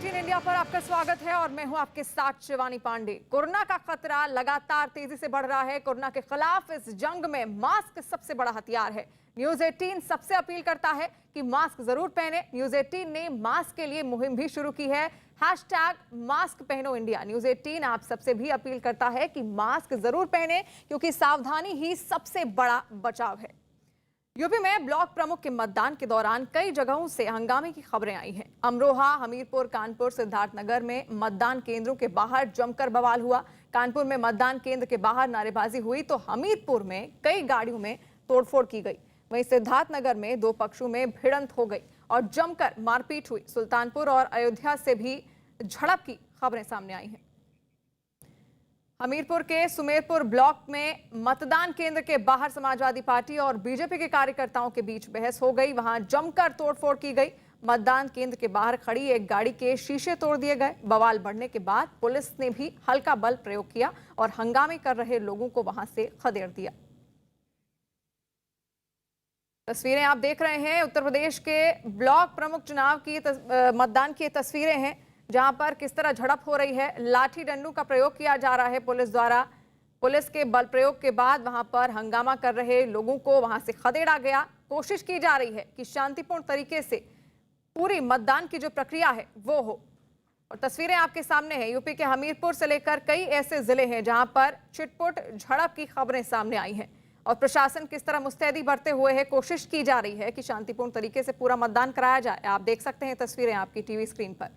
18 India पर आपका स्वागत है और मैं हूं आपके साथ शिवानी पांडे। कोरोना का खतरा लगातार तेजी से बढ़ रहा है। कोरोना के खिलाफ इस जंग में मास्क सबसे बड़ा हथियार है। न्यूज 18 सबसे अपील करता है कि मास्क जरूर पहने। न्यूज 18 ने मास्क के लिए मुहिम भी शुरू की है, #मास्क पहनो इंडिया। न्यूज 18 आप सबसे भी अपील करता है कि मास्क जरूर पहने, क्योंकि सावधानी ही सबसे बड़ा बचाव है। यूपी में ब्लॉक प्रमुख के मतदान के दौरान कई जगहों से हंगामे की खबरें आई हैं। अमरोहा, हमीरपुर, कानपुर, सिद्धार्थनगर में मतदान केंद्रों के बाहर जमकर बवाल हुआ। कानपुर में मतदान केंद्र के बाहर नारेबाजी हुई तो हमीरपुर में कई गाड़ियों में तोड़फोड़ की गई। वहीं सिद्धार्थनगर में दो पक्षों में भिड़ंत हो गई और जमकर मारपीट हुई। सुल्तानपुर और अयोध्या से भी झड़प की खबरें सामने आई हैं। हमीरपुर के सुमेरपुर ब्लॉक में मतदान केंद्र के बाहर समाजवादी पार्टी और बीजेपी के कार्यकर्ताओं के बीच बहस हो गई। वहां जमकर तोड़फोड़ की गई। मतदान केंद्र के बाहर खड़ी एक गाड़ी के शीशे तोड़ दिए गए। बवाल बढ़ने के बाद पुलिस ने भी हल्का बल प्रयोग किया और हंगामे कर रहे लोगों को वहां से खदेड़ दिया। तस्वीरें आप देख रहे हैं, उत्तर प्रदेश के ब्लॉक प्रमुख चुनाव की मतदान की तस्वीरें हैं, जहां पर किस तरह झड़प हो रही है। लाठी डंडों का प्रयोग किया जा रहा है पुलिस द्वारा। पुलिस के बल प्रयोग के बाद वहां पर हंगामा कर रहे लोगों को वहां से खदेड़ा गया। कोशिश की जा रही है कि शांतिपूर्ण तरीके से पूरी मतदान की जो प्रक्रिया है वो हो। और तस्वीरें आपके सामने हैं, यूपी के हमीरपुर से लेकर कई ऐसे जिले हैं जहां पर छिटपुट झड़प की खबरें सामने आई हैं और प्रशासन किस तरह मुस्तैदी बरते हुए है। कोशिश की जा रही है कि शांतिपूर्ण तरीके से पूरा मतदान कराया जाए। आप देख सकते हैं तस्वीरें आपकी टीवी स्क्रीन पर।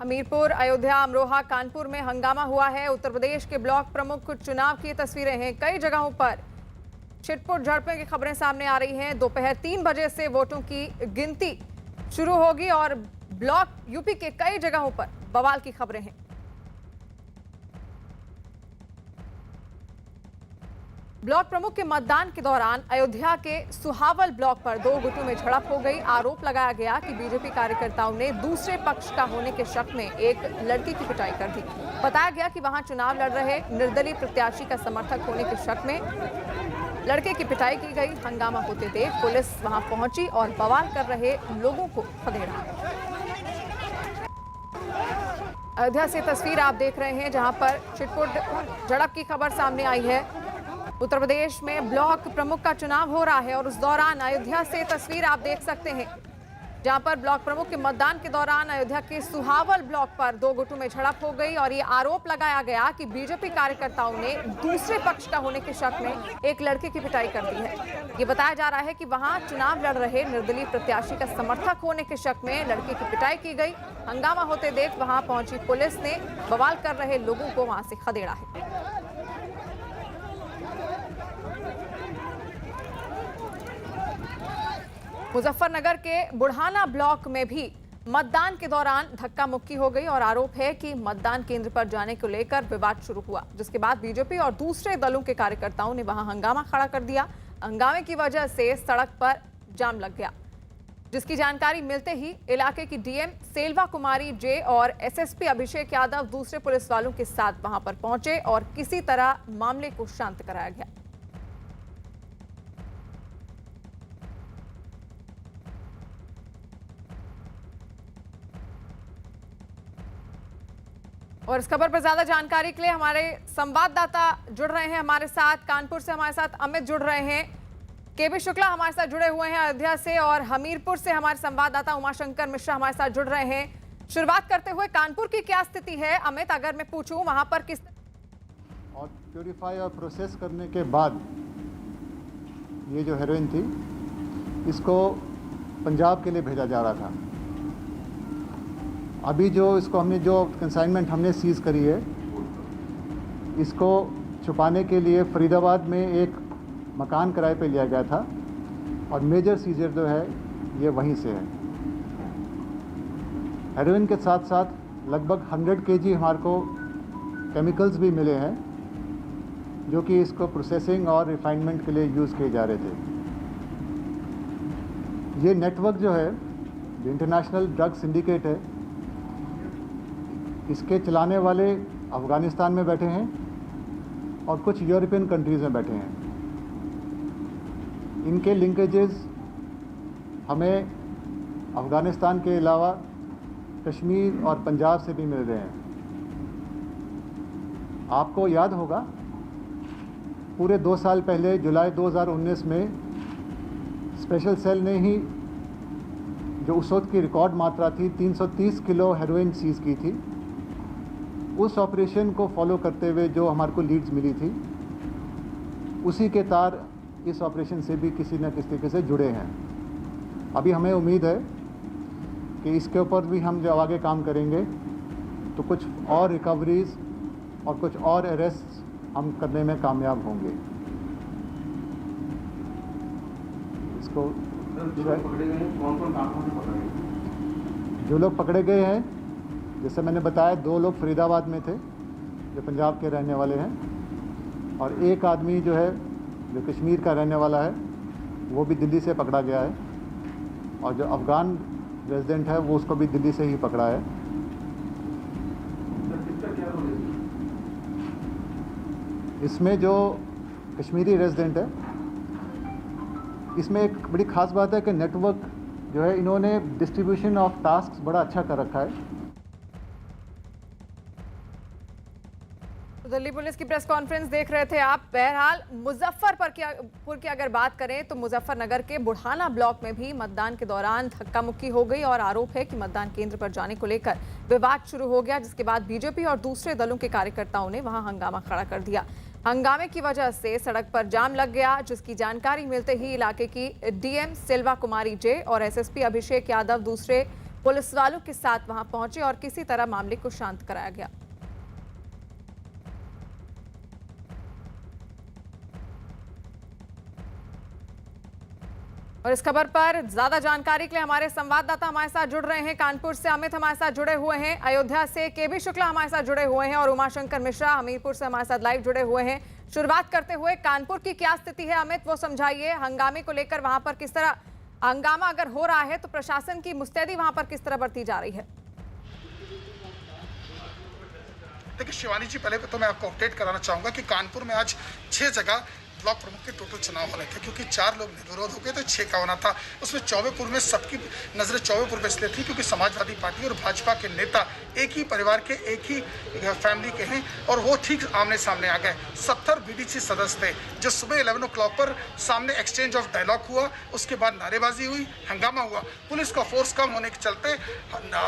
हमीरपुर, अयोध्या, अमरोहा, कानपुर में हंगामा हुआ है। उत्तर प्रदेश के ब्लॉक प्रमुख चुनाव की तस्वीरें हैं। कई जगहों पर छिटपुट झड़पों की खबरें सामने आ रही हैं। दोपहर 3 बजे से वोटों की गिनती शुरू होगी और ब्लॉक यूपी के कई जगहों पर बवाल की खबरें हैं। ब्लॉक प्रमुख के मतदान के दौरान अयोध्या के सुहावल ब्लॉक पर दो गुटों में झड़प हो गई। आरोप लगाया गया कि बीजेपी कार्यकर्ताओं ने दूसरे पक्ष का होने के शक में एक लड़की की पिटाई कर दी। बताया गया कि वहां चुनाव लड़ रहे निर्दलीय प्रत्याशी का समर्थक होने के शक में लड़के की पिटाई की गई। हंगामा होते देख पुलिस वहां पहुंची और बवाल कर रहे लोगों को खदेड़ा। अयोध्या से तस्वीर आप देख रहे हैं, जहां पर छिटपुट झड़प की खबर सामने आई है। उत्तर प्रदेश में ब्लॉक प्रमुख का चुनाव हो रहा है और उस दौरान अयोध्या से तस्वीर आप देख सकते हैं, जहां पर ब्लॉक प्रमुख के मतदान के दौरान अयोध्या के सुहावल ब्लॉक पर दो गुटों में झड़प हो गई और ये आरोप लगाया गया कि बीजेपी कार्यकर्ताओं ने दूसरे पक्ष का होने के शक में एक लड़के की पिटाई कर दी है। ये बताया जा रहा है कि वहां चुनाव लड़ रहे निर्दलीय प्रत्याशी का समर्थक होने के शक में लड़के की पिटाई की गई। हंगामा होते देख वहां पहुंची पुलिस ने बवाल कर रहे लोगों को वहां से खदेड़ा है। मुजफ्फरनगर के बुढ़ाना ब्लॉक में भी मतदान के दौरान धक्का मुक्की हो गई और आरोप है कि मतदान केंद्र पर जाने को लेकर विवाद शुरू हुआ, जिसके बाद बीजेपी और दूसरे दलों के कार्यकर्ताओं ने वहां हंगामा खड़ा कर दिया। हंगामे की वजह से सड़क पर जाम लग गया, जिसकी जानकारी मिलते ही इलाके की डीएम सेल्वा कुमारी जे और एसएसपी अभिषेक यादव दूसरे पुलिस वालों के साथ वहां पर पहुंचे और किसी तरह मामले को शांत कराया गया। और इस खबर पर ज्यादा जानकारी के लिए हमारे संवाददाता जुड़ रहे हैं हमारे साथ। कानपुर से हमारे साथ अमित जुड़ रहे हैं, केबी शुक्ला हमारे साथ जुड़े हुए हैं अयोध्या से, और हमीरपुर से हमारे संवाददाता उमाशंकर मिश्रा हमारे साथ जुड़ रहे हैं। शुरुआत करते हुए कानपुर की क्या स्थिति है अमित, अगर मैं पूछूं वहां पर किस और प्योरीफाई और प्रोसेस करने के बाद ये जो हेरोइन थी इसको पंजाब के लिए भेजा जा रहा था। अभी जो इसको हमने जो कंसाइनमेंट हमने सीज करी है, इसको छुपाने के लिए फरीदाबाद में एक मकान किराए पे लिया गया था और मेजर सीजर जो है ये वहीं से है। हेरोइन के साथ साथ लगभग 100 kg हमारे को केमिकल्स भी मिले हैं, जो कि इसको प्रोसेसिंग और रिफाइनमेंट के लिए यूज़ किए जा रहे थे। ये नेटवर्क जो है, जो इंटरनेशनल ड्रग सिंडिकेट है, इसके चलाने वाले अफ़गानिस्तान में बैठे हैं और कुछ यूरोपियन कंट्रीज़ में बैठे हैं। इनके लिंकेजेस हमें अफ़गानिस्तान के अलावा कश्मीर और पंजाब से भी मिल रहे हैं। आपको याद होगा पूरे 2 साल पहले जुलाई 2019 में स्पेशल सेल ने ही जो उस वक्त की रिकॉर्ड मात्रा थी 330 किलो हेरोइन सीज की थी। उस ऑपरेशन को फॉलो करते हुए जो हमारे को लीड्स मिली थी, उसी के तार इस ऑपरेशन से भी किसी न किसी तरीके से जुड़े हैं। अभी हमें उम्मीद है कि इसके ऊपर भी हम जब आगे काम करेंगे तो कुछ और रिकवरीज और कुछ और अरेस्ट हम करने में कामयाब होंगे। इसको जो लोग पकड़े गए हैं, जैसे मैंने बताया 2 लोग फरीदाबाद में थे जो पंजाब के रहने वाले हैं, और एक आदमी जो है जो कश्मीर का रहने वाला है वो भी दिल्ली से पकड़ा गया है, और जो अफ़गान रेजिडेंट है वो उसको भी दिल्ली से ही पकड़ा है। इसमें जो कश्मीरी रेजिडेंट है, इसमें एक बड़ी ख़ास बात है कि नेटवर्क जो है इन्होंने डिस्ट्रीब्यूशन ऑफ टास्क बड़ा अच्छा कर रखा है। तो दिल्ली पुलिस की प्रेस कॉन्फ्रेंस देख रहे थे आप। बहरहाल मुजफ्फरपुर की अगर बात करें तो मुजफ्फरनगर के बुढ़ाना ब्लॉक में भी मतदान के दौरान धक्का मुक्की हो गई और आरोप है कि मतदान केंद्र पर जाने को लेकर विवाद शुरू हो गया, जिसके बाद बीजेपी और दूसरे दलों के कार्यकर्ताओं ने वहां हंगामा खड़ा कर दिया। हंगामे की वजह से सड़क पर जाम लग गया, जिसकी जानकारी मिलते ही इलाके की डीएम सिल्वा कुमारी जे और एसएसपी अभिषेक यादव दूसरे पुलिस वालों के साथ वहां पहुंचे और किसी तरह मामले को शांत कराया गया। और इस खबर पर ज्यादा जानकारी के लिए हमारे संवाददाता हमारे साथ जुड़ रहे हैं। कानपुर से अमित हमारे साथ जुड़े हुए हैं, अयोध्या से केबी शुक्ला हमारे साथ जुड़े हुए हैं और उमाशंकर मिश्रा हमीरपुर से हमारे साथ लाइव जुड़े हुए हैं। शुरुआत करते हुए कानपुर की क्या स्थिति है अमित, वो समझाइए। हंगामे को लेकर वहां पर किस तरह हंगामा अगर हो रहा है तो प्रशासन की मुस्तैदी वहां पर किस तरह बरती जा रही है? देखिए शिवानी जी, पहले तो मैं आपको अपडेट कराना चाहूंगा कि कानपुर में आज 6 जगह ब्लॉक प्रमुख के टोटल चुनाव होने थे, क्योंकि 4 लोग निर्विरोध हो गए तो 6 का होना था। उसमें चौबेपुर में सबकी नजरें चौबेपुर पर इसलिए थी क्योंकि समाजवादी पार्टी और भाजपा के नेता एक ही परिवार के, एक ही फैमिली के हैं और वो ठीक आमने सामने आ गए। 70 बीडीसी सदस्य थे जो सुबह 11 o'clock पर सामने एक्सचेंज ऑफ डायलॉग हुआ, उसके बाद नारेबाजी हुई, हंगामा हुआ। पुलिस का फोर्स कम होने के चलते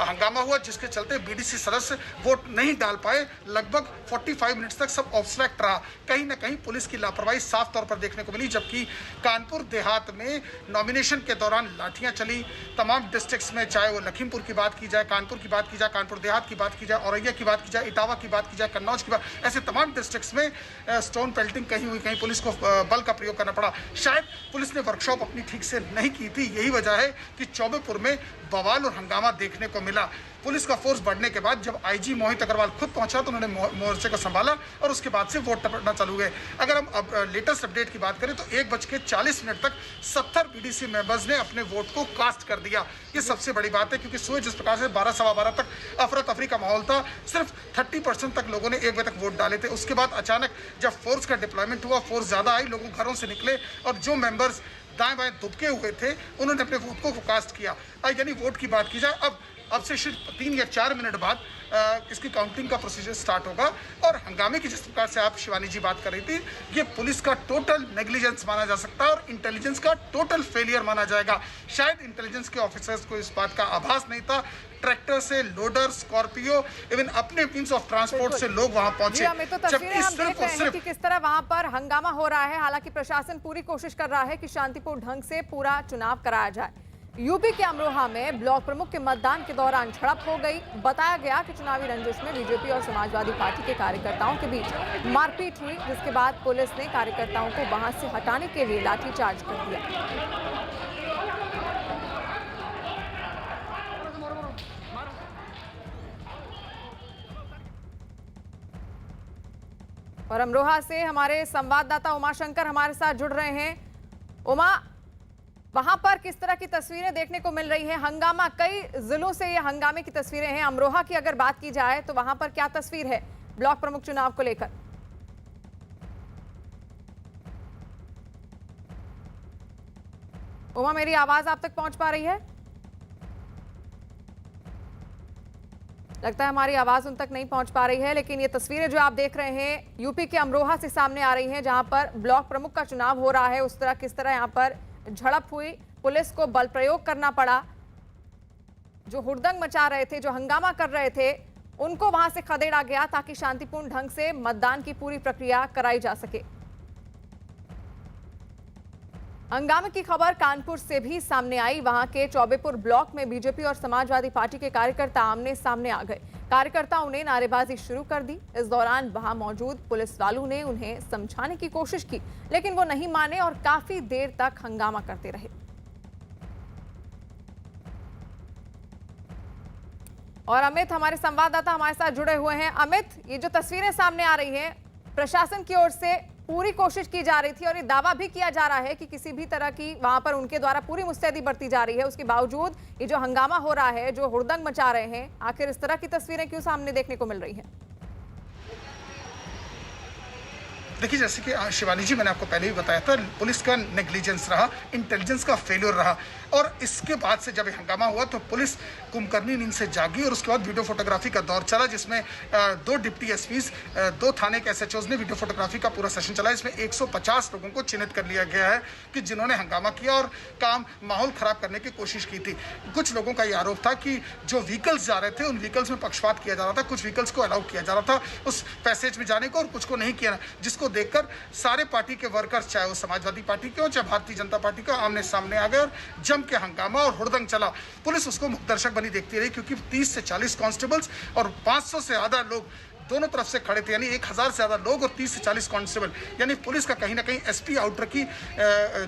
हंगामा हुआ, जिसके चलते बीडीसी सदस्य वोट नहीं डाल पाए। लगभग 45 मिनट्स तक सब ऑब्स्ट्रैक्ट रहा। कहीं ना कहीं पुलिस की लापरवाही साफ तौर पर देखने को मिली, जबकि कानपुर देहात में नॉमिनेशन के दौरान लाठियां चली। तमाम डिस्ट्रिक्ट्स में, चाहे वो लखीमपुर की बात की जाए, कानपुर की बात की जाए, कानपुर देहात की बात की जाए, औरैया की बात की जाए, इटावा की बात की जाए, कन्नौज की बात, ऐसे तमाम डिस्ट्रिक्ट्स में स्टोन पेल्टिंग कहीं हुई, कहीं पुलिस को बल का प्रयोग करना पड़ा। शायद पुलिस ने वर्कशॉप अपनी ठीक से नहीं की थी। यही वजह है कि चौबेपुर में बवाल और हंगामा देखने को मिला। पुलिस का फोर्स बढ़ने के बाद जब आईजी मोहित अग्रवाल खुद पहुंचा तो उन्होंने मोर्चे को संभाला और उसके बाद से वोट टपकना चालू हुए। अगर हम अब लेटेस्ट अपडेट की बात करें तो 1:40 तक 70 बीडीसी मेंबर्स ने अपने वोट को कास्ट कर दिया। ये सबसे बड़ी बात है, क्योंकि सुबह जिस प्रकार से 12 सवा 12 तक अफरा तफरी का माहौल था, सिर्फ 30% तक लोगों ने 1 बजे तक वोट डाले थे। उसके बाद अचानक जब फोर्स का डिप्लॉयमेंट हुआ, फोर्स ज्यादा आई, लोगों घरों से निकले और जो मेंबर्स दाएं बाएं दुबके हुए थे उन्होंने अपने वोट को कास्ट किया। यानी वोट की बात की जाए, अब से सिर्फ 3 या 4 मिनट बाद इसकी काउंटिंग का प्रोसीजर स्टार्ट होगा। और हंगामे की जिस प्रकार से आप शिवानी जी बात कर रही थी, ये पुलिस का टोटल नेग्लिजेंस माना जा सकता है और इंटेलिजेंस का टोटल फेलियर माना जाएगा। शायद इंटेलिजेंस के ऑफिसर्स को इस बात का आभास नहीं था। ट्रैक्टर से लोडर, स्कॉर्पियो, इवन अपने मींस ऑफ ट्रांसपोर्ट से लोग वहां पहुंचे। तो तस्वीरें हम देख रहे हैं कि किस तरह वहां पर हंगामा हो रहा है। हालांकि प्रशासन पूरी कोशिश कर रहा है कि शांतिपूर्ण ढंग से पूरा चुनाव कराया जाए। यूपी के अमरोहा में ब्लॉक प्रमुख के मतदान के दौरान झड़प हो गई। बताया गया कि चुनावी रंजिश में बीजेपी और समाजवादी पार्टी के कार्यकर्ताओं के बीच मारपीट हुई, जिसके बाद पुलिस ने कार्यकर्ताओं को वहां से हटाने के लिए लाठीचार्ज कर दिया। और अमरोहा से हमारे संवाददाता उमाशंकर हमारे साथ जुड़ रहे हैं। उमा, वहां पर किस तरह की तस्वीरें देखने को मिल रही हैं? हंगामा, कई जिलों से ये हंगामे की तस्वीरें हैं। अमरोहा की अगर बात की जाए तो वहां पर क्या तस्वीर है ब्लॉक प्रमुख चुनाव को लेकर? उमा, मेरी आवाज आप तक पहुंच पा रही है? लगता है हमारी आवाज उन तक नहीं पहुंच पा रही है, लेकिन ये तस्वीरें जो आप देख रहे हैं यूपी के अमरोहा से सामने आ रही हैं, जहां पर ब्लॉक प्रमुख का चुनाव हो रहा है। उस तरह किस तरह यहां पर झड़प हुई, पुलिस को बल प्रयोग करना पड़ा। जो हुड़दंग मचा रहे थे, जो हंगामा कर रहे थे, उनको वहां से खदेड़ा गया ताकि शांतिपूर्ण ढंग से मतदान की पूरी प्रक्रिया कराई जा सके। हंगामे की खबर कानपुर से भी सामने आई। वहां के चौबेपुर ब्लॉक में बीजेपी और समाजवादी पार्टी के कार्यकर्ता आमने सामने आ गए। कार्यकर्ताओं ने नारेबाजी शुरू कर दी। इस दौरान वहां मौजूद पुलिस वालों ने उन्हें समझाने की कोशिश की, लेकिन वो नहीं माने और काफी देर तक हंगामा करते रहे। और अमित, हमारे संवाददाता हमारे साथ जुड़े हुए हैं। अमित, ये जो तस्वीरें सामने आ रही हैं, प्रशासन की ओर से पूरी कोशिश की जा रही थी और ये दावा भी किया जा रहा है कि किसी भी तरह की वहां पर उनके द्वारा पूरी मुस्तैदी बरती जा रही है। उसके बावजूद ये जो हंगामा हो रहा है, जो हुड़दंग मचा रहे हैं, आखिर इस तरह की तस्वीरें क्यों सामने देखने को मिल रही हैं? देखिए, जैसे कि शिवानी जी, मैंने आपको पहले भी बताया था, पुलिस का नेग्लिजेंस रहा, इंटेलिजेंस का फेल्योर रहा। और इसके बाद से जब हंगामा हुआ तो पुलिस कुंभकर्णी नींद से जागी और उसके बाद वीडियो फोटोग्राफी का दौर चला, जिसमें 2 डिप्टी एसपीज, 2 थाने के एसएचओज ने वीडियो फोटोग्राफी का पूरा सेशन चला। इसमें 150 लोगों को चिन्हित कर लिया गया है कि जिन्होंने हंगामा किया और माहौल खराब करने की कोशिश की थी। कुछ लोगों का ये आरोप था कि जो व्हीकल्स जा रहे थे उन व्हीकल्स में पक्षपात किया जा रहा था, कुछ व्हीकल्स को अलाउ किया जा रहा था उस पैसेज में जाने को और कुछ को नहीं किया, जिसको देखकर सारे पार्टी के वर्कर्स, चाहे वो समाजवादी पार्टी के हो चाहे भारतीय जनता पार्टी के, आमने सामने आ गए और जम के हंगामा और हुड़दंग चला। पुलिस उसको मुख्य बनी देखती रही, क्योंकि 30 से 40 कांस्टेबल्स और 500 से ज्यादा लोग दोनों तरफ से खड़े थे, यानी 1000 से ज्यादा लोग और 30 से 40 कांस्टेबल। यानी पुलिस का कहीं ना कहीं एसपी आउटर की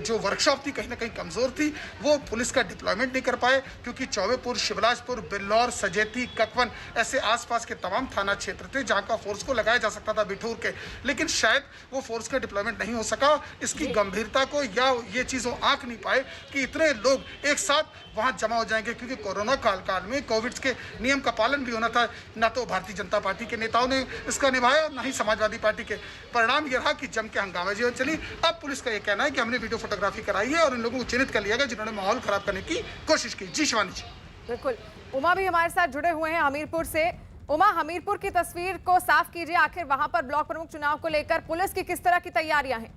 जो वर्कशॉप थी कहीं ना कहीं कमजोर थी। वो पुलिस का डिप्लॉयमेंट नहीं कर पाए, क्योंकि चौबेपुर, शिवराजपुर, बिल्लौर, सजेती, ककवन ऐसे आसपास के तमाम थाना क्षेत्र थे जहां का फोर्स को लगाया जा सकता था बिठूर के, लेकिन शायद वो फोर्स का डिप्लॉयमेंट नहीं हो सका। इसकी गंभीरता को या ये चीज़ वो आंक नहीं पाए कि इतने लोग एक साथ वहां जमा हो जाएंगे, क्योंकि कोरोना काल में कोविड के नियम का पालन भी होना था। ना तो भारतीय जनता पार्टी के नेताओं ने इसका निभाया और ना ही समाजवादी पार्टी के। परिणाम यह रहा कि जम के हंगामा जीवन चली। अब पुलिस का यह कहना है कि हमने वीडियो फोटोग्राफी कराई है और इन लोगों को चिन्हित कर लिया गया जिन्होंने माहौल खराब करने की कोशिश की। जी शिवानी जी। बिल्कुल, उमा भी हमारे साथ जुड़े हुए हैं हमीरपुर से। उमा, हमीरपुर की तस्वीर को साफ कीजिए। आखिर वहां पर ब्लॉक प्रमुख चुनाव को लेकर पुलिस की किस तरह की तैयारियां हैं?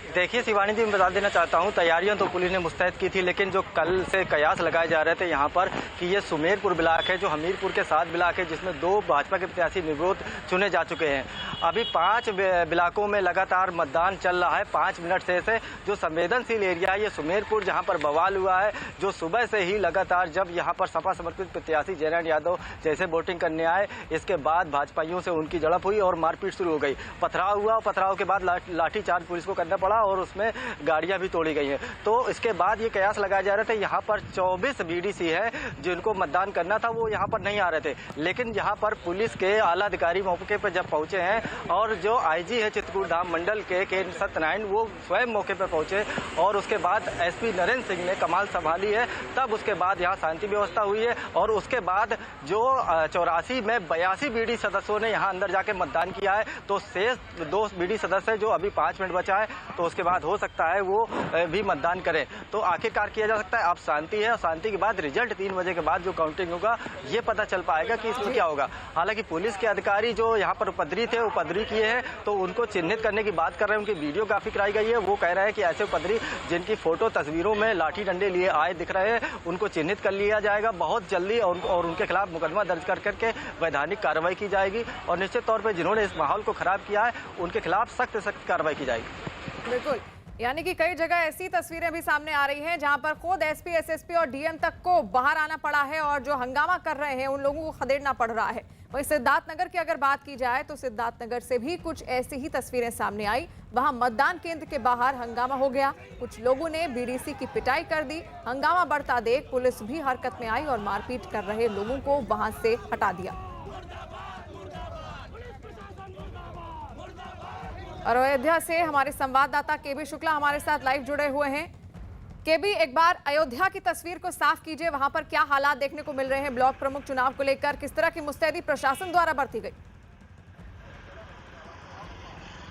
देखिए शिवानी जी, मैं बता देना चाहता हूं, तैयारियां तो पुलिस ने मुस्तैद की थी, लेकिन जो कल से कयास लगाए जा रहे थे यहां पर कि ये सुमेरपुर ब्लॉक है, जो हमीरपुर के 7 ब्लॉक है, जिसमें 2 भाजपा के प्रत्याशी निर्विरोध चुने जा चुके हैं। अभी 5 ब्लॉकों में लगातार मतदान चल रहा है 5 मिनट से। जो संवेदनशील एरिया है ये सुमेरपुर, जहाँ पर बवाल हुआ है, जो सुबह से ही लगातार जब यहाँ पर सपा समर्थित प्रत्याशी जयनारायण यादव जैसे वोटिंग करने आए, इसके बाद भाजपाइयों से उनकी झड़प हुई और मारपीट शुरू हो गई। पथराव हुआ, पथराव के बाद लाठीचार्ज पुलिस को करना पड़ा और उसमें गाड़ियां भी तोड़ी गई हैं। तो इसके बाद ये कयास लगाया जा रहा था, यहाँ पर 24 बीडीसी है जिनको मतदान करना था, वो यहाँ पर नहीं आ रहे थे। लेकिन यहाँ पर पुलिस के आला अधिकारी मौके पर जब पहुंचे हैं और जो आईजी है चित्रकूट धाम मंडल के सत्यनारायण, वो स्वयं मौके पर पहुंचे और उसके बाद एसपी नरेंद्र सिंह ने कमाल संभाली है। तब उसके बाद यहाँ शांति व्यवस्था हुई है और उसके बाद जो 84 में 82 बीडी सदस्यों ने यहाँ अंदर जाके मतदान किया है। तो शेष 2 बीडी सदस्य जो अभी 5 मिनट बचा है, तो उसके बाद हो सकता है वो भी मतदान करें। तो आखिरकार किया जा सकता है। अब शांति है और शांति के बाद रिजल्ट 3 बजे के बाद जो काउंटिंग होगा ये पता चल पाएगा कि इसमें क्या होगा। हालांकि पुलिस के अधिकारी जो यहाँ पर उपद्रवी थे, उपद्रवी किए हैं, तो उनको चिन्हित करने की बात कर रहे हैं, उनकी वीडियोग्राफी कराई गई है। वो कह रहे हैं कि ऐसे उपद्रवी जिनकी फोटो तस्वीरों में लाठी डंडे लिए आए दिख रहे हैं, उनको चिन्हित कर लिया जाएगा बहुत जल्दी और उनके खिलाफ मुकदमा दर्ज करके वैधानिक कार्रवाई की जाएगी और निश्चित तौर पर जिन्होंने इस माहौल को खराब किया है उनके खिलाफ सख्त कार्रवाई की जाएगी। बिल्कुल, यानी कि कई जगह ऐसी तस्वीरें भी सामने आ रही हैं जहां पर खुद एसपी, एसएसपी और डीएम तक को बाहर आना पड़ा है और जो हंगामा कर रहे हैं उन लोगों को खदेड़ना पड़ रहा है। वहीं सिद्धार्थनगर की अगर बात की जाए तो सिद्धार्थनगर से भी कुछ ऐसी ही तस्वीरें सामने आई। वहां मतदान केंद्र के बाहर हंगामा हो गया, कुछ लोगों ने बीडीसी की पिटाई कर दी। हंगामा बढ़ता देख पुलिस भी हरकत में आई और मारपीट कर रहे लोगों को वहां से हटा दिया। और अयोध्या से हमारे संवाददाता केबी शुक्ला हमारे साथ लाइव जुड़े हुए हैं। केबी, एक बार अयोध्या की तस्वीर को साफ कीजिए, वहां पर क्या हालात देखने को मिल रहे हैं ब्लॉक प्रमुख चुनाव को लेकर, किस तरह की मुस्तैदी प्रशासन द्वारा बरती गई?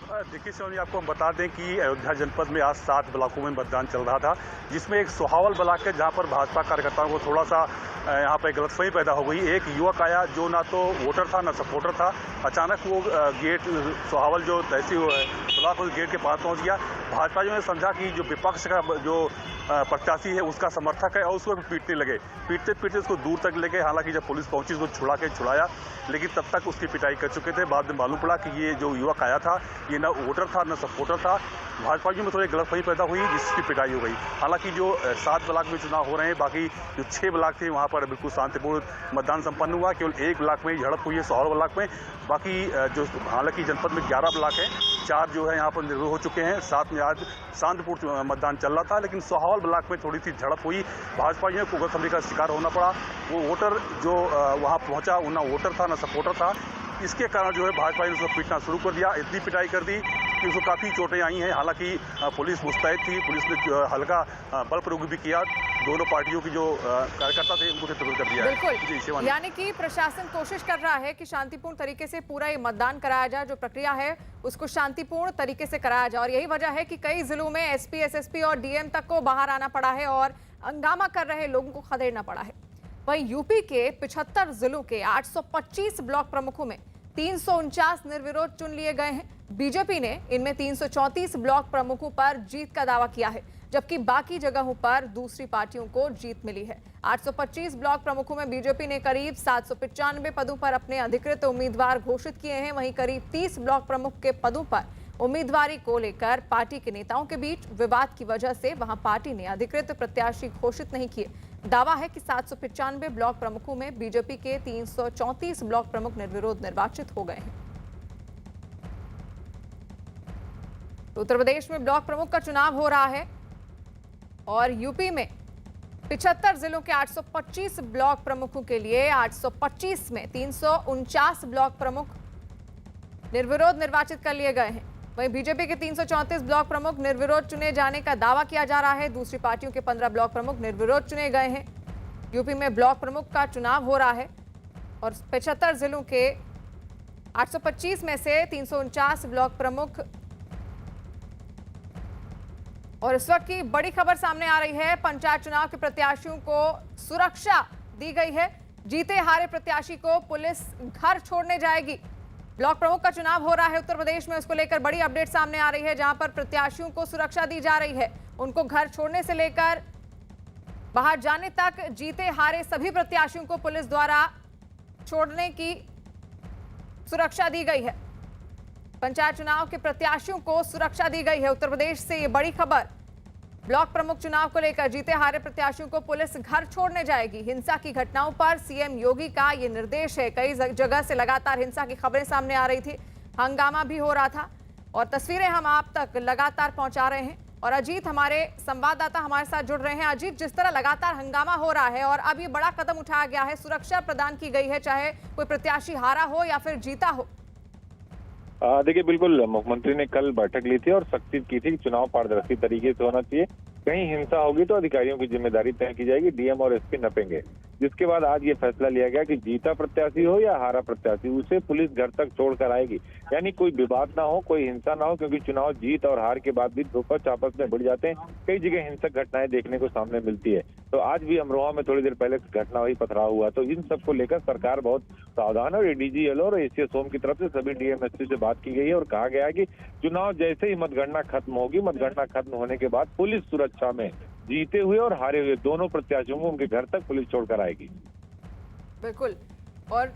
देखिए शिवानी, आपको हम बता दें कि अयोध्या जनपद में आज 7 ब्लॉकों में मतदान चल रहा था, जिसमें एक सोहावल ब्लॉक है जहां पर भाजपा कार्यकर्ताओं को थोड़ा सा यहां पर गलतफहमी पैदा हो गई। एक युवक आया जो ना तो वोटर था ना सपोर्टर था। अचानक वो गेट सोहावल जो तहसील ब्लॉक उस गेट के पास पहुंच गया। भाजपा जो ने समझा कि जो विपक्ष का जो प्रत्याशी है उसका समर्थक है और उसको पीटने लगे। पीटते पीटते उसको दूर तक ले गए। हालांकि जब पुलिस पहुंची उसको छुड़ाया, लेकिन तब तक उसकी पिटाई कर चुके थे। बाद में मालूम पड़ा कि ये जो युवक आया था ये ना वोटर था ना सपोर्टर था। भाजपा में थोड़ी गलतफहमी पैदा हुई जिसकी पिटाई हो गई। हालांकि जो 7 ब्लॉक में चुनाव हो रहे हैं, बाकी जो 6 ब्लॉक थे वहाँ पर बिल्कुल शांतिपूर्ण मतदान संपन्न हुआ। केवल 1 ब्लॉक में झड़प हुई है, सोहावल ब्लॉक में। बाकी जो हालांकि जनपद में 11 ब्लॉक है, 4 जो है यहाँ पर निर्भर हो चुके हैं। 7 में आज शांतिपूर्ण मतदान चल रहा था, लेकिन सोहावल ब्लॉक में थोड़ी सी झड़प हुई। भाजपा को गलतफहमी का शिकार होना पड़ा। वो वोटर जो वहाँ पहुँचा वो ना वोटर था ना सपोर्टर था। इसके कारण जो है भाजपा ने उसको पीटना शुरू कर दिया। इतनी पिटाई कर दी कि उसको काफ़ी चोटें आई हैं। हालांकि पुलिस मुस्तैद थी, पुलिस ने हल्का बल प्रयोग भी किया। दोनों पार्टियों की जो कार्यकर्ता थे उनको तिरस्कृत कर दिया है। बिल्कुल, यानी कि प्रशासन कोशिश कर रहा है कि शांतिपूर्ण तरीके से पूरा ये मतदान कराया जाए, जो प्रक्रिया है उसको शांतिपूर्ण तरीके से कराया जाए। और यही वजह है कि कई जिलों में एसपी, एसएसपी और डीएम तक को बाहर आना पड़ा है और हंगामा कर रहे लोगों को खदेड़ना पड़ा है। वहीं यूपी के 75 जिलों के 825 ब्लॉक प्रमुखों में 349 निर्विरोध चुन लिए गए हैं। बीजेपी ने इनमें 334 ब्लॉक प्रमुखों पर जीत का दावा किया है, जबकि बाकी जगहों पर दूसरी पार्टियों को जीत मिली है। 825 ब्लॉक प्रमुखों में बीजेपी ने करीब 795 पदों पर अपने अधिकृत उम्मीदवार घोषित किए हैं। वहीं करीब 30 ब्लॉक प्रमुख के पदों पर उम्मीदवारी को लेकर पार्टी के नेताओं के बीच विवाद की वजह से वहां पार्टी ने अधिकृत प्रत्याशी घोषित नहीं किए। दावा है कि 795 ब्लॉक प्रमुखों में बीजेपी के 334 ब्लॉक प्रमुख निर्विरोध निर्वाचित हो गए हैं। उत्तर प्रदेश में ब्लॉक प्रमुख का चुनाव हो रहा है और यूपी में 75 जिलों के 825 ब्लॉक प्रमुखों के लिए 825 में 349 ब्लॉक प्रमुख निर्विरोध निर्वाचित कर लिए गए हैं। वहीं बीजेपी के 334 ब्लॉक प्रमुख निर्विरोध चुने जाने का दावा किया जा रहा है। दूसरी पार्टियों के 15 ब्लॉक प्रमुख निर्विरोध चुने गए हैं। यूपी में ब्लॉक प्रमुख का चुनाव हो रहा है और 75 जिलों के 825 में से 349 ब्लॉक प्रमुख। और इस वक्त की बड़ी खबर सामने आ रही है, पंचायत चुनाव के प्रत्याशियों को सुरक्षा दी गई है। जीते हारे प्रत्याशी को पुलिस घर छोड़ने जाएगी। ब्लॉक प्रमुख का चुनाव हो रहा है उत्तर प्रदेश में, उसको लेकर बड़ी अपडेट सामने आ रही है, जहां पर प्रत्याशियों को सुरक्षा दी जा रही है। उनको घर छोड़ने से लेकर बाहर जाने तक जीते हारे सभी प्रत्याशियों को पुलिस द्वारा छोड़ने की सुरक्षा दी गई है। पंचायत चुनाव के प्रत्याशियों को सुरक्षा दी गई है। उत्तर प्रदेश से ये बड़ी खबर, ब्लॉक प्रमुख चुनाव को लेकर जीते हारे प्रत्याशियों को पुलिस घर छोड़ने जाएगी। हिंसा की घटनाओं पर सीएम योगी का ये निर्देश है। कई जगह से लगातार हिंसा की खबरें सामने आ रही थी, हंगामा भी हो रहा था और तस्वीरें हम आप तक लगातार पहुंचा रहे हैं। और अजीत हमारे संवाददाता हमारे साथ जुड़ रहे हैं। अजीत, जिस तरह लगातार हंगामा हो रहा है और अब ये बड़ा कदम उठाया गया है, सुरक्षा प्रदान की गई है, चाहे कोई प्रत्याशी हारा हो या फिर जीता हो। देखिए, बिल्कुल मुख्यमंत्री ने कल बैठक ली थी और सख्ती की थी कि चुनाव पारदर्शी तरीके से होना चाहिए। कहीं हिंसा होगी तो अधिकारियों की जिम्मेदारी तय की जाएगी, डीएम और एसपी नपेंगे। जिसके बाद आज ये फैसला लिया गया कि जीता प्रत्याशी हो या हारा प्रत्याशी, उसे पुलिस घर तक छोड़कर आएगी। यानी कोई विवाद ना हो, कोई हिंसा ना हो, क्योंकि चुनाव जीत और हार के बाद भी दो पक्ष आपस में भिड़ जाते हैं। कई जगह हिंसक घटनाएं देखने को सामने मिलती है। तो आज भी अमरोहा में थोड़ी देर पहले घटना वही पथराव हुआ। तो इन सबको लेकर सरकार बहुत सावधान है और एडीजी येलो और एसीएस होम की तरफ से सभी डीएम एसपी से बात की गई है और कहा गया है कि चुनाव जैसे ही मतगणना खत्म होगी, मतगणना खत्म होने के बाद पुलिस सुरक्षा में जीते हुए और हारे हुए दोनों प्रत्याशियों को उनके घर तक पुलिस छोड़कर आएगी। बिल्कुल। और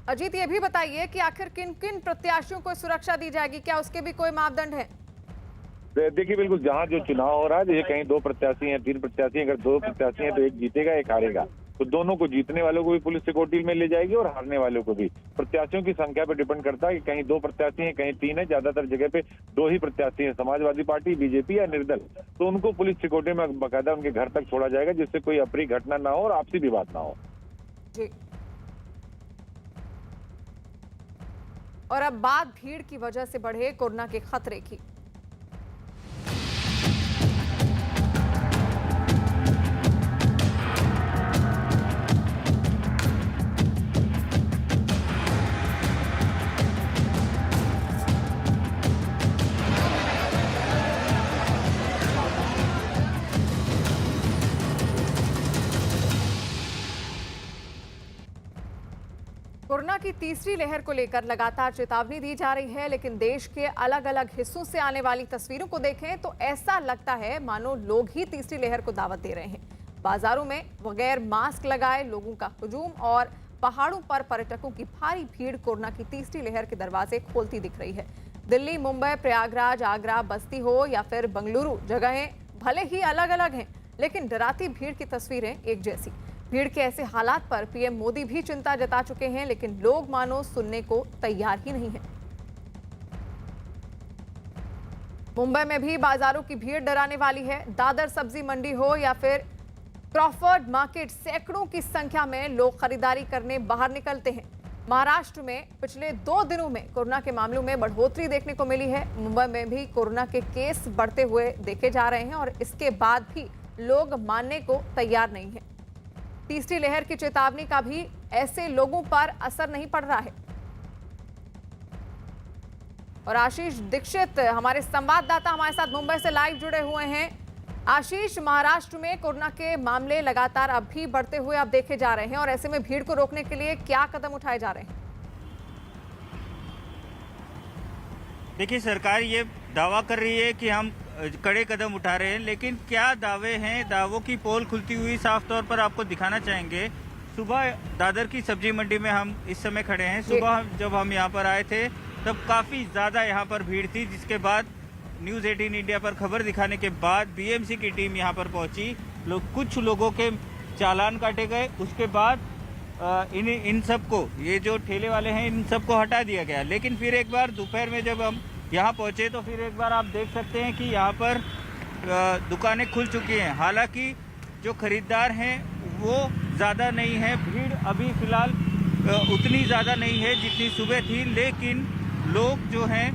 अजीत, ये भी बताइए कि आखिर किन किन प्रत्याशियों को सुरक्षा दी जाएगी, क्या उसके भी कोई मापदंड है? देखिए, बिल्कुल जहां जो चुनाव हो रहा है, जैसे कहीं 2 प्रत्याशी हैं, 3 प्रत्याशी हैं, अगर 2 प्रत्याशी हैं तो एक जीतेगा एक हारेगा। तो दोनों को, जीतने वालों को भी पुलिस सिक्योरिटी में ले जाएगी और हारने वालों को भी। प्रत्याशियों की संख्या पर डिपेंड करता है कि कहीं 2 प्रत्याशी हैं, कहीं 3 है। ज्यादातर जगह पे 2 ही प्रत्याशी हैं, समाजवादी पार्टी, बीजेपी या निर्दल। तो उनको पुलिस सिक्योरिटी में बाकायदा उनके घर तक छोड़ा जाएगा, जिससे कोई अप्रिय घटना ना हो और आपसी विवाद ना हो। जी। और अब बात भीड़ की वजह से बढ़े कोरोना के खतरे की। कोरोना की तीसरी लहर को लेकर लगातार चेतावनी दी जा रही है, लेकिन देश के अलग अलग हिस्सों से आने वाली तस्वीरों को देखें तो ऐसा लगता है मानो लोग ही तीसरी लहर को दावत दे रहे हैं। बाजारों में बगैर मास्क लगाए लोगों का हुजूम और पहाड़ों पर पर्यटकों की भारी भीड़ कोरोना की तीसरी लहर के दरवाजे खोलती दिख रही है। दिल्ली, मुंबई, प्रयागराज, आगरा, बस्ती हो या फिर बंगलुरु, जगहें भले ही अलग अलग हैं, लेकिन डराती भीड़ की तस्वीरें एक जैसी। भीड़ के ऐसे हालात पर पीएम मोदी भी चिंता जता चुके हैं, लेकिन लोग मानो सुनने को तैयार ही नहीं है। मुंबई में भी बाजारों की भीड़ डराने वाली है। दादर सब्जी मंडी हो या फिर क्रॉफर्ड मार्केट, सैकड़ों की संख्या में लोग खरीदारी करने बाहर निकलते हैं। महाराष्ट्र में पिछले 2 दिनों में कोरोना के मामलों में बढ़ोतरी देखने को मिली है। मुंबई में भी कोरोना के केस बढ़ते हुए देखे जा रहे हैं और इसके बाद भी लोग मानने को तैयार नहीं है। तीसरी लहर की चेतावनी का भी ऐसे लोगों पर असर नहीं पड़ रहा है। और आशीष दीक्षित हमारे संवाददाता हमारे साथ मुंबई से लाइव जुड़े हुए हैं। आशीष, महाराष्ट्र में कोरोना के मामले लगातार अब भी बढ़ते हुए अब देखे जा रहे हैं और ऐसे में भीड़ को रोकने के लिए क्या कदम उठाए जा रहे हैं? देखिए, सरकार ये दावा कर रही है कि हम कड़े कदम उठा रहे हैं, लेकिन क्या दावे हैं, दावों की पोल खुलती हुई साफ तौर पर आपको दिखाना चाहेंगे। सुबह दादर की सब्जी मंडी में हम इस समय खड़े हैं। सुबह जब हम यहाँ पर आए थे तब काफ़ी ज़्यादा यहाँ पर भीड़ थी, जिसके बाद न्यूज़ 18 इंडिया पर खबर दिखाने के बाद बीएमसी की टीम यहाँ पर पहुँची। कुछ लोगों के चालान काटे गए, उसके बाद इन सबको, ये जो ठेले वाले हैं, इन सबको हटा दिया गया। लेकिन फिर एक बार दोपहर में जब हम यहाँ पहुँचे तो फिर एक बार आप देख सकते हैं कि यहाँ पर दुकानें खुल चुकी हैं। हालांकि जो खरीदार हैं वो ज़्यादा नहीं है, भीड़ अभी फ़िलहाल उतनी ज़्यादा नहीं है जितनी सुबह थी, लेकिन लोग जो हैं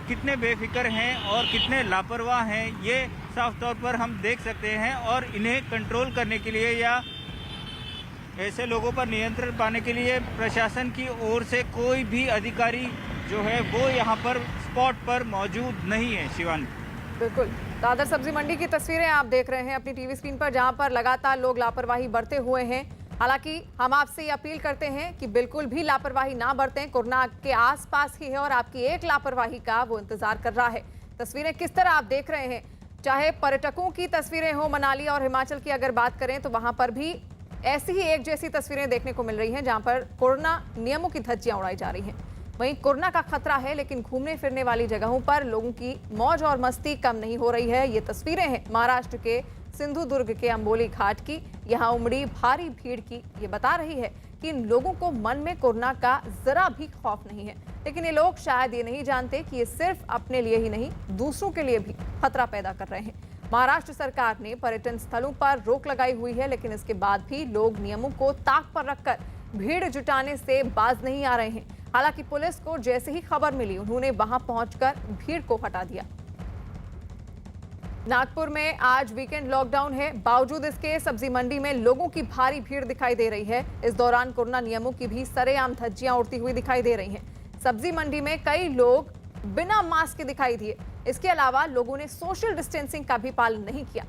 कितने बेफिक्र हैं और कितने लापरवाह हैं ये साफ तौर पर हम देख सकते हैं। और इन्हें कंट्रोल करने के लिए या ऐसे लोगों पर नियंत्रण पाने के लिए प्रशासन की ओर से कोई भी अधिकारी जो है वो यहाँ पर स्पॉट पर मौजूद नहीं है। शिवानी, बिल्कुल, दादर सब्जी मंडी की तस्वीरें आप देख रहे हैं अपनी टीवी स्क्रीन पर, जहां पर लगातार लोग लापरवाही बरते हुए हैं। हालांकि हम आपसे ये अपील करते हैं कि बिल्कुल भी लापरवाही ना बरतें। कोरोना के आसपास ही है और आपकी एक लापरवाही का वो इंतजार कर रहा है। तस्वीरें किस तरह आप देख रहे हैं, चाहे पर्यटकों की तस्वीरें हो, मनाली और हिमाचल की अगर बात करें तो वहां पर भी ऐसी ही एक जैसी तस्वीरें देखने को मिल रही हैं, जहां पर कोरोना नियमों की धज्जियां उड़ाई जा रही हैं। वहीं कोरोना का खतरा है, लेकिन घूमने फिरने वाली जगहों पर लोगों की मौज और मस्ती कम नहीं हो रही है। ये तस्वीरें हैं महाराष्ट्र के सिंधुदुर्ग के अंबोली घाट की। यहाँ उमड़ी भारी भीड़ की ये बता रही है कि इन लोगों को मन में कोरोना का जरा भी खौफ नहीं है, लेकिन ये लोग शायद ये नहीं जानते कि ये सिर्फ अपने लिए ही नहीं, दूसरों के लिए भी खतरा पैदा कर रहे हैं। महाराष्ट्र सरकार ने पर्यटन स्थलों पर रोक लगाई हुई है, लेकिन इसके बाद भी लोग नियमों को ताक पर रखकर भीड़ जुटाने से बाज नहीं आ रहे हैं। हालांकि पुलिस को जैसे ही खबर मिली, उन्होंने वहां पहुंचकर भीड़ को हटा दिया। नागपुर में आज वीकेंड लॉकडाउन है, बावजूद इसके सब्जी मंडी में लोगों की भारी भीड़ दिखाई दे रही है। इस दौरान कोरोना नियमों की भी सरेआम धज्जियां उड़ती हुई दिखाई दे रही हैं। सब्जी मंडी में कई लोग बिना मास्क के दिखाई दिए। इसके अलावा लोगों ने सोशल डिस्टेंसिंग का भी पालन नहीं किया।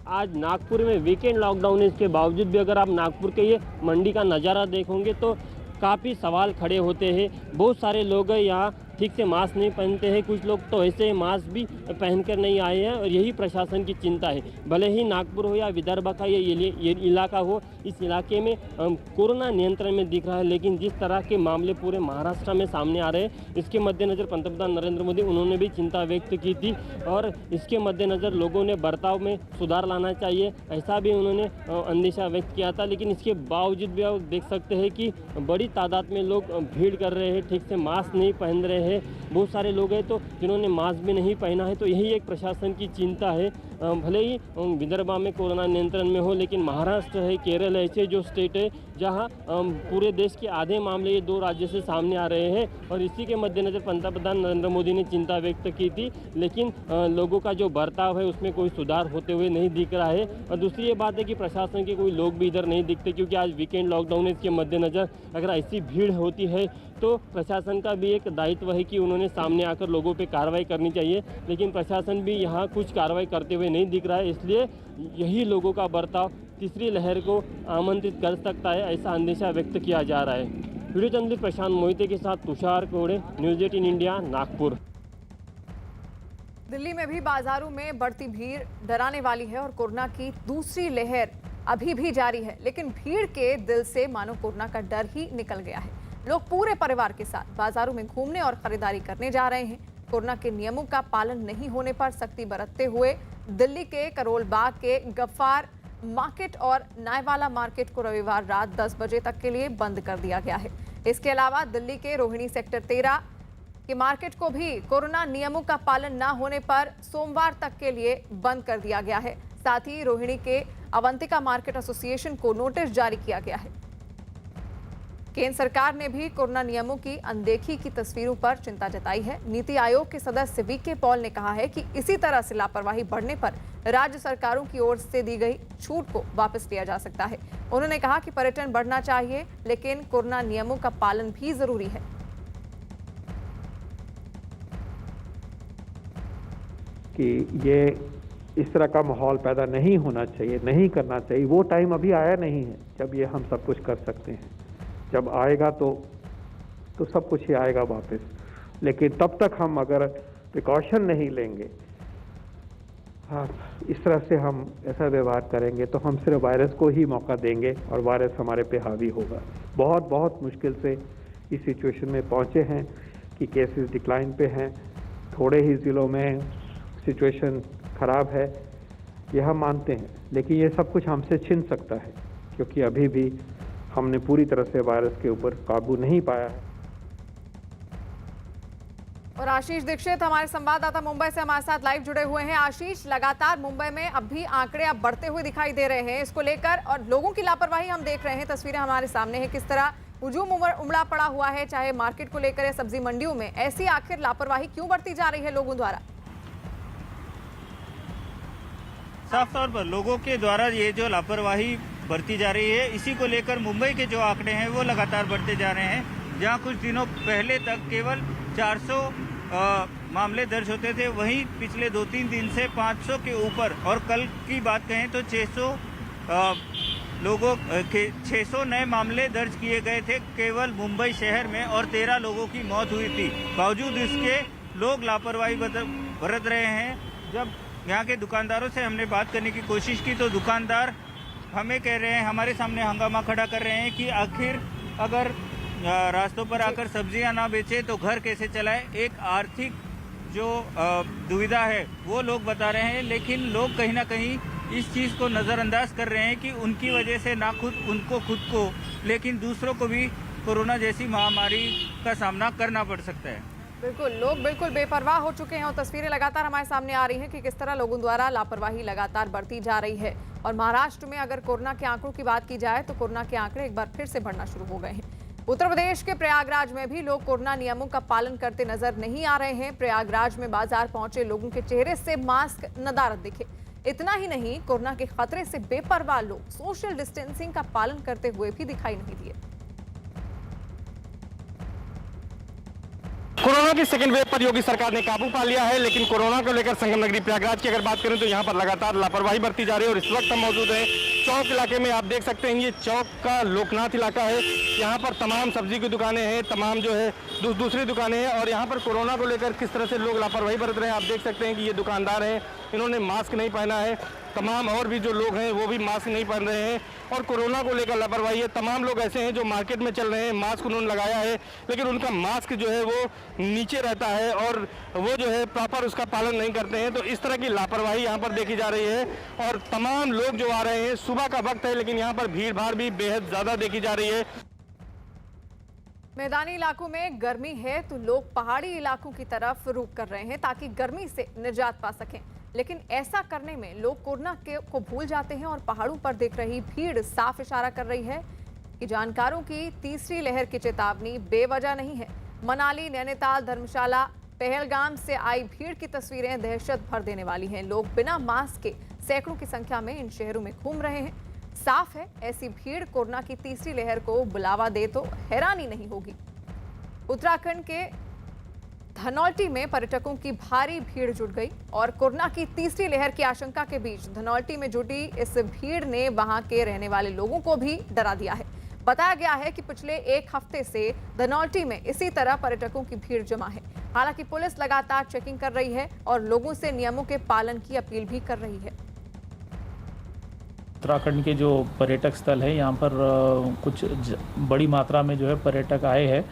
आज नागपुर में वीकेंड लॉकडाउन है, इसके बावजूद भी अगर आप नागपुर के ये मंडी का नज़ारा देखोगे तो काफ़ी सवाल खड़े होते हैं। बहुत सारे लोग यहाँ ठीक से मास्क नहीं पहनते हैं, कुछ लोग तो ऐसे मास्क भी पहनकर नहीं आए हैं और यही प्रशासन की चिंता है। भले ही नागपुर हो या विदर्भ का ये इलाका हो, इस इलाके में कोरोना नियंत्रण में दिख रहा है, लेकिन जिस तरह के मामले पूरे महाराष्ट्र में सामने आ रहे हैं, इसके मद्देनज़र पंतप्रधान नरेंद्र मोदी उन्होंने भी चिंता व्यक्त की थी और इसके मद्देनज़र लोगों ने बर्ताव में सुधार लाना चाहिए, ऐसा भी उन्होंने अंदेशा व्यक्त किया था। लेकिन इसके बावजूद भी आप देख सकते हैं कि बड़ी तादाद में लोग भीड़ कर रहे हैं, ठीक से मास्क नहीं पहन रहे हैं। बहुत सारे लोग हैं तो जिन्होंने मास्क भी नहीं पहना है, तो यही एक प्रशासन की चिंता है। भले ही विदर्भ में कोरोना नियंत्रण में हो, लेकिन महाराष्ट्र है, केरल ऐसे जो स्टेट है जहां पूरे देश के आधे मामले ये 2 राज्यों से सामने आ रहे हैं और इसी के मद्देनज़र पंतप्रधान नरेंद्र मोदी ने चिंता व्यक्त की थी। लेकिन लोगों का जो बर्ताव है उसमें कोई सुधार होते हुए नहीं दिख रहा है। और दूसरी ये बात है कि प्रशासन के कोई लोग भी इधर नहीं दिखते, क्योंकि आज वीकेंड लॉकडाउन है। इसके मद्देनज़र अगर ऐसी भीड़ होती है तो प्रशासन का भी एक दायित्व है कि उन्होंने सामने आकर लोगों पे कार्रवाई करनी चाहिए, लेकिन प्रशासन भी यहाँ कुछ कार्रवाई करते हुए नहीं दिख रहा है, इसलिए यही लोगों का बर्ताव तीसरी लहर को आमंत्रित कर सकता है, ऐसा अंदेशा व्यक्त किया जा रहा है। वीडियो जर्नलिस्ट प्रशांत मोहिते के साथ तुषार कोड़े, न्यूज़ 18 इंडिया, नागपुर। दिल्ली में भी बाजारों में बढ़ती भीड़ डराने वाली है और कोरोना की दूसरी लहर अभी भी जारी है, लेकिन भीड़ के दिल से मानो कोरोना का डर ही निकल गया है। लोग पूरे परिवार के साथ बाजारों में घूमने और खरीदारी करने जा रहे हैं। कोरोना के नियमों का पालन नहीं होने पर सख्ती बरतते हुए दिल्ली के करोल बाग के गफ्फार मार्केट और नायवाला मार्केट को रविवार रात 10 बजे तक के लिए बंद कर दिया गया है। इसके अलावा दिल्ली के रोहिणी सेक्टर 13 के मार्केट को भी कोरोना नियमों का पालन न होने पर सोमवार तक के लिए बंद कर दिया गया है। साथ ही रोहिणी के अवंतिका मार्केट एसोसिएशन को नोटिस जारी किया गया है। केंद्र सरकार ने भी कोरोना नियमों की अनदेखी की तस्वीरों पर चिंता जताई है। नीति आयोग के सदस्य वीके पॉल ने कहा है कि इसी तरह से लापरवाही बढ़ने पर राज्य सरकारों की ओर से दी गई छूट को वापस लिया जा सकता है। उन्होंने कहा कि पर्यटन बढ़ना चाहिए, लेकिन कोरोना नियमों का पालन भी जरूरी है। कि ये इस तरह का माहौल पैदा नहीं होना चाहिए, नहीं करना चाहिए। वो टाइम अभी आया नहीं है जब ये हम सब कुछ कर सकते हैं। जब आएगा तो सब कुछ ही आएगा वापस, लेकिन तब तक हम अगर प्रिकॉशन नहीं लेंगे, हाँ, इस तरह से हम ऐसा व्यवहार करेंगे तो हम सिर्फ वायरस को ही मौका देंगे और वायरस हमारे पे हावी होगा। बहुत बहुत मुश्किल से इस सिचुएशन में पहुंचे हैं कि केसेस डिक्लाइन पे हैं। थोड़े ही ज़िलों में सिचुएशन ख़राब है, यह हम मानते हैं, लेकिन ये सब कुछ हमसे छिन सकता है क्योंकि अभी भी हमने पूरी तरह से वायरस के ऊपर काबू नहीं पाया है। और आशीष दीक्षित हमारे संवाददाता मुंबई से हमारे साथ लाइव जुड़े हुए हैं। आशीष, लगातार मुंबई में अब भी आंकड़े अब बढ़ते हुए दिखाई दे रहे हैं, इसको लेकर और लोगों की लापरवाही हम देख रहे हैं, तस्वीरें हमारे सामने हैं, किस तरह हुजूम उमड़ा पड़ा हुआ है, चाहे मार्केट को लेकर या सब्जी मंडियों में। ऐसी आखिर लापरवाही क्यों बढ़ती जा रही है लोगों द्वारा? साफ तौर पर लोगों के द्वारा ये जो लापरवाही बढ़ती जा रही है, इसी को लेकर मुंबई के जो आंकड़े हैं वो लगातार बढ़ते जा रहे हैं। जहां कुछ दिनों पहले तक केवल 400 मामले दर्ज होते थे, वहीं पिछले 2-3 दिन से 500 के ऊपर, और कल की बात कहें तो 600 नए मामले दर्ज किए गए थे केवल मुंबई शहर में, और 13 लोगों की मौत हुई थी। बावजूद इसके लोग लापरवाही बरत रहे हैं। जब यहाँ के दुकानदारों से हमने बात करने की कोशिश की तो दुकानदार हमें कह रहे हैं, हमारे सामने हंगामा खड़ा कर रहे हैं कि आखिर अगर रास्तों पर आकर सब्जियां ना बेचे तो घर कैसे चलाए। एक आर्थिक जो दुविधा है वो लोग बता रहे हैं, लेकिन लोग कहीं ना कहीं इस चीज़ को नज़रअंदाज कर रहे हैं कि उनकी वजह से ना खुद को लेकिन दूसरों को भी कोरोना जैसी महामारी का सामना करना पड़ सकता है। बिल्कुल, लोग बिल्कुल बेपरवाह हो चुके हैं और तस्वीरें लगातार हमारे सामने आ रही हैं कि किस तरह लोगों द्वारा लापरवाही लगातार बढ़ती जा रही है। और महाराष्ट्र में अगर कोरोना के आंकड़ों की बात की जाए तो कोरोना के आंकड़े एक बार फिर से बढ़ना शुरू हो गए हैं। उत्तर प्रदेश के प्रयागराज में भी लोग कोरोना नियमों का पालन करते नजर नहीं आ रहे हैं। प्रयागराज में बाजार पहुंचे लोगों के चेहरे से मास्क नदारद दिखे। इतना ही नहीं, कोरोना के खतरे से बेपरवाह लोग सोशल डिस्टेंसिंग का पालन करते हुए भी दिखाई नहीं दिए। कोरोना की सेकेंड वेव पर योगी सरकार ने काबू पा लिया है, लेकिन कोरोना को लेकर संगम नगरी प्रयागराज की अगर बात करें तो यहाँ पर लगातार लापरवाही बरती जा रही है। और इस वक्त हम मौजूद हैं चौक इलाके में। आप देख सकते हैं ये चौक का लोकनाथ इलाका है। यहाँ पर तमाम सब्जी की दुकानें हैं, तमाम जो है दूसरी दुकानें हैं, और यहाँ पर कोरोना को लेकर किस तरह से लोग लापरवाही बरत रहे हैं आप देख सकते हैं कि ये दुकानदार हैं, इन्होंने मास्क नहीं पहना है। तमाम और भी जो लोग हैं वो भी मास्क नहीं पहन रहे हैं और कोरोना को लेकर लापरवाही है। तमाम लोग ऐसे हैं जो मार्केट में चल रहे हैं, मास्क उन्होंने लगाया है, लेकिन उनका मास्क जो है वो नीचे रहता है और वो जो है प्रॉपर उसका पालन नहीं करते हैं। तो इस तरह की लापरवाही यहाँ पर देखी जा रही है। और तमाम लोग जो आ रहे हैं, सुबह का वक्त है लेकिन यहाँ पर भीड़ भाड़ भी बेहद ज़्यादा देखी जा रही है। मैदानी इलाकों में गर्मी है तो लोग पहाड़ी इलाकों की तरफ रुख कर रहे हैं ताकि गर्मी से निजात पा सकें, लेकिन ऐसा करने में लोग कोरोना को भूल जाते हैं और पहाड़ों पर दिख रही भीड़ साफ इशारा कर रही है कि जानकारों की तीसरी लहर की चेतावनी बेवजह नहीं है। मनाली, नैनीताल, धर्मशाला, पहलगाम से आई भीड़ की तस्वीरें दहशत भर देने वाली हैं। लोग बिना मास्क के सैकड़ों की संख्या में इन शहरों में घूम रहे हैं। साफ है, ऐसी भीड़ कोरोना की तीसरी लहर को बुलावा दे तो हैरानी नहीं होगी। उत्तराखंड के धनौल्टी में पर्यटकों की भारी भीड़ जुट गई और कोरोना की तीसरी लहर की आशंका के बीच धनौल्टी में जुटी इस भीड़ ने वहां के रहने वाले लोगों को भी डरा दिया है। बताया गया है कि पिछले एक हफ्ते से धनौल्टी में इसी तरह पर्यटकों की भीड़ जमा है। हालांकि पुलिस लगातार चेकिंग कर रही है और लोगों से नियमों के पालन की अपील भी कर रही है। उत्तराखंड के जो पर्यटक स्थल है यहाँ पर कुछ बड़ी मात्रा में जो है पर्यटक आए हैं।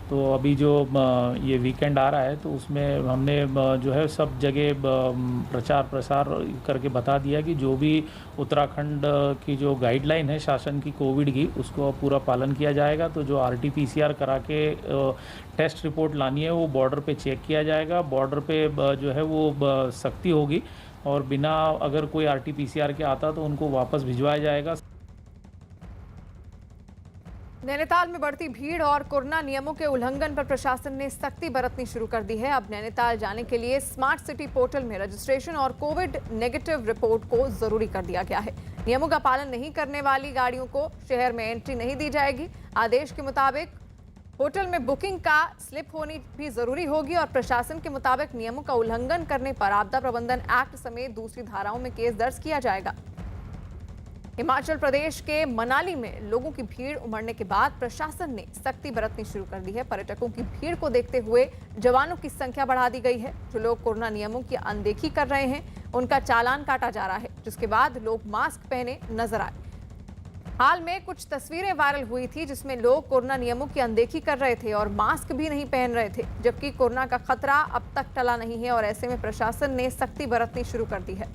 तो अभी जो ये वीकेंड आ रहा है तो उसमें हमने जो है सब जगह प्रचार प्रसार करके बता दिया कि जो भी उत्तराखंड की जो गाइडलाइन है शासन की कोविड की उसको पूरा पालन किया जाएगा। तो जो RT-PCR करा के टेस्ट रिपोर्ट लानी है वो बॉर्डर पे चेक किया जाएगा। बॉर्डर पे जो है वो सख्ती होगी और बिना अगर कोई RT-PCR के आता तो उनको वापस भिजवाया जाएगा। नैनीताल में बढ़ती भीड़ और कोरोना नियमों के उल्लंघन पर प्रशासन ने सख्ती बरतनी शुरू कर दी है। अब नैनीताल जाने के लिए स्मार्ट सिटी पोर्टल में रजिस्ट्रेशन और कोविड नेगेटिव रिपोर्ट को जरूरी कर दिया गया है। नियमों का पालन नहीं करने वाली गाड़ियों को शहर में एंट्री नहीं दी जाएगी। आदेश के मुताबिक होटल में बुकिंग का स्लिप होनी भी जरूरी होगी और प्रशासन के मुताबिक नियमों का उल्लंघन करने पर आपदा प्रबंधन एक्ट समेत दूसरी धाराओं में केस दर्ज किया जाएगा। हिमाचल प्रदेश के मनाली में लोगों की भीड़ उमड़ने के बाद प्रशासन ने सख्ती बरतनी शुरू कर दी है। पर्यटकों की भीड़ को देखते हुए जवानों की संख्या बढ़ा दी गई है। जो लोग कोरोना नियमों की अनदेखी कर रहे हैं उनका चालान काटा जा रहा है, जिसके बाद लोग मास्क पहने नजर आए। हाल में कुछ तस्वीरें वायरल हुई थी जिसमें लोग कोरोना नियमों की अनदेखी कर रहे थे और मास्क भी नहीं पहन रहे थे, जबकि कोरोना का खतरा अब तक टला नहीं है और ऐसे में प्रशासन ने सख्ती बरतनी शुरू कर दी है।